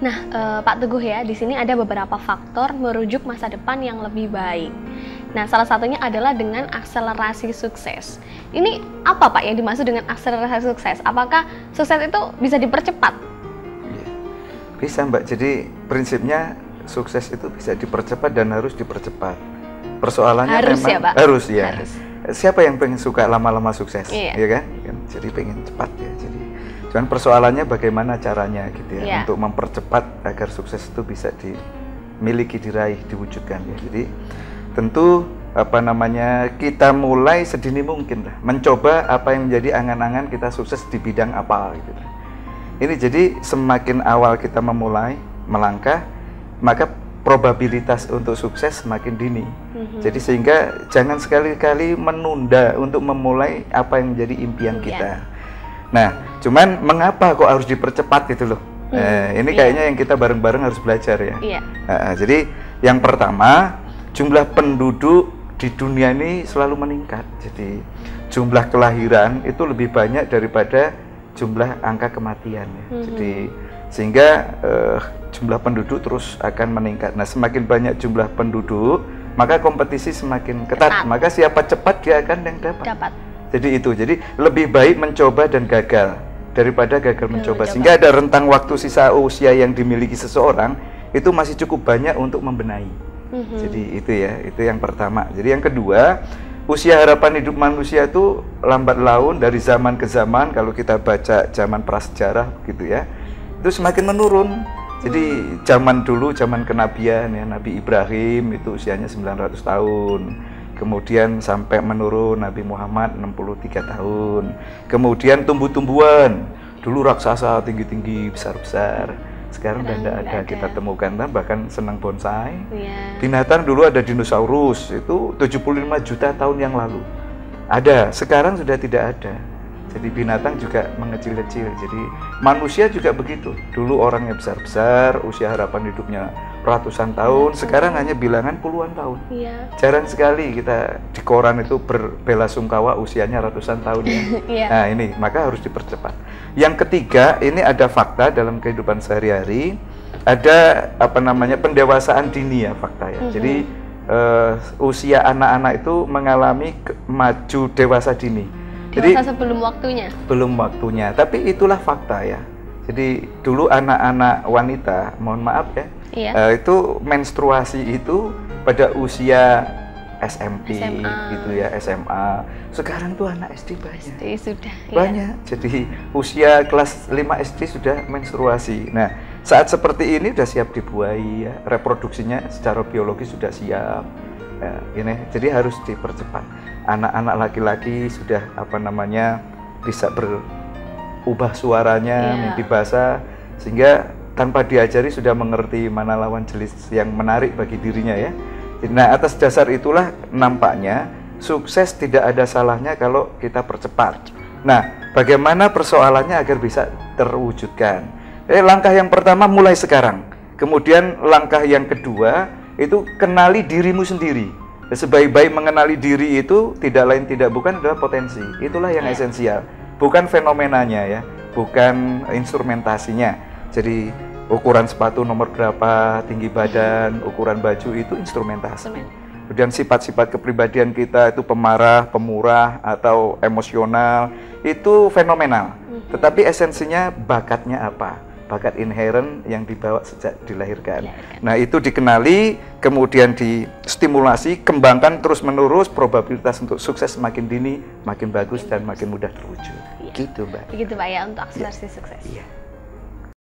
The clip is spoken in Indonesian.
Nah, Pak Teguh ya, di sini ada beberapa faktor merujuk masa depan yang lebih baik. Nah, salah satunya adalah dengan akselerasi sukses. Ini apa Pak yang dimaksud dengan akselerasi sukses? Apakah sukses itu bisa dipercepat? Bisa Mbak, jadi prinsipnya sukses itu bisa dipercepat dan harus dipercepat. Persoalannya harus memang ya, Pak? Harus ya. Harus. Siapa yang pengen suka lama-lama sukses, ya kan? Jadi pengen cepat ya. Jadi cuman persoalannya bagaimana caranya gitu ya, untuk mempercepat agar sukses itu bisa dimiliki, diraih, diwujudkan ya. Jadi tentu kita mulai sedini mungkin lah, mencoba apa yang menjadi angan-angan kita sukses di bidang apa gitu. Ini jadi semakin awal kita memulai melangkah, maka probabilitas untuk sukses semakin dini. Jadi sehingga jangan sekali-kali menunda untuk memulai apa yang menjadi impian kita. Nah, cuman mengapa kok harus dipercepat gitu loh? Ini kayaknya yang kita bareng-bareng harus belajar ya. Jadi yang pertama, jumlah penduduk di dunia ini selalu meningkat. Jadi jumlah kelahiran itu lebih banyak daripada jumlah angka kematian ya. Jadi sehingga jumlah penduduk terus akan meningkat. Nah, semakin banyak jumlah penduduk, maka kompetisi semakin ketat. Maka siapa cepat dia akan yang dapat. Jadi itu. Jadi lebih baik mencoba dan gagal daripada gagal mencoba. Sehingga ada rentang waktu sisa usia yang dimiliki seseorang itu masih cukup banyak untuk membenahi. Jadi itu ya, itu yang pertama. Jadi yang kedua, usia harapan hidup manusia itu lambat laun dari zaman ke zaman. Kalau kita baca zaman prasejarah gitu ya, itu semakin menurun. Jadi zaman dulu, zaman kenabian ya, Nabi Ibrahim itu usianya 900 tahun. Kemudian sampai menurun Nabi Muhammad 63 tahun. Kemudian tumbuh-tumbuhan, dulu raksasa tinggi-tinggi, besar-besar. Sekarang udah tidak ada, kita temukan, bahkan senang bonsai. Binatang dulu ada dinosaurus, itu 75 juta tahun yang lalu. Ada, sekarang sudah tidak ada. Jadi binatang juga mengecil-kecil. Jadi manusia juga begitu. Dulu orangnya besar-besar, usia harapan hidupnya ratusan tahun, sekarang hanya bilangan puluhan tahun. Jarang sekali kita di koran itu berbelasungkawa usianya ratusan tahun ya. Nah ini, maka harus dipercepat. Yang ketiga, ini ada fakta dalam kehidupan sehari-hari, ada pendewasaan dini ya, fakta ya. Jadi usia anak-anak itu mengalami maju dewasa dini. Jadi sebelum waktunya? Belum waktunya, tapi itulah fakta ya. Jadi dulu anak-anak wanita, mohon maaf ya, itu menstruasi itu pada usia SMP gitu ya, SMA. Sekarang tuh anak SD banyak. SD sudah. Banyak. Jadi usia kelas 5 SD sudah menstruasi. Nah, saat seperti ini sudah siap dibuahi ya, reproduksinya secara biologis sudah siap. Ya, ini jadi harus dipercepat. Anak-anak laki-laki sudah bisa berubah suaranya, mimpi basah, sehingga tanpa diajari sudah mengerti mana lawan jenis yang menarik bagi dirinya ya. Nah, atas dasar itulah nampaknya sukses tidak ada salahnya kalau kita percepat. Nah, bagaimana persoalannya agar bisa terwujudkan? Langkah yang pertama mulai sekarang. Kemudian langkah yang kedua itu kenali dirimu sendiri. Sebaik-baik mengenali diri itu tidak lain tidak bukan adalah potensi. Itulah yang esensial, bukan fenomenanya ya, bukan instrumentasinya. Jadi ukuran sepatu nomor berapa, tinggi badan, ukuran baju itu instrumentasi. Kemudian sifat-sifat kepribadian kita itu pemarah, pemurah atau emosional itu fenomenal. Tetapi esensinya bakatnya apa? Bakat inherent yang dibawa sejak dilahirkan. Nah, itu dikenali, kemudian distimulasi, kembangkan terus-menerus, probabilitas untuk sukses makin dini, makin bagus dan makin mudah terwujud. Gitu, Mbak. Begitu, Pak ya, untuk akselerasi sukses. Iya.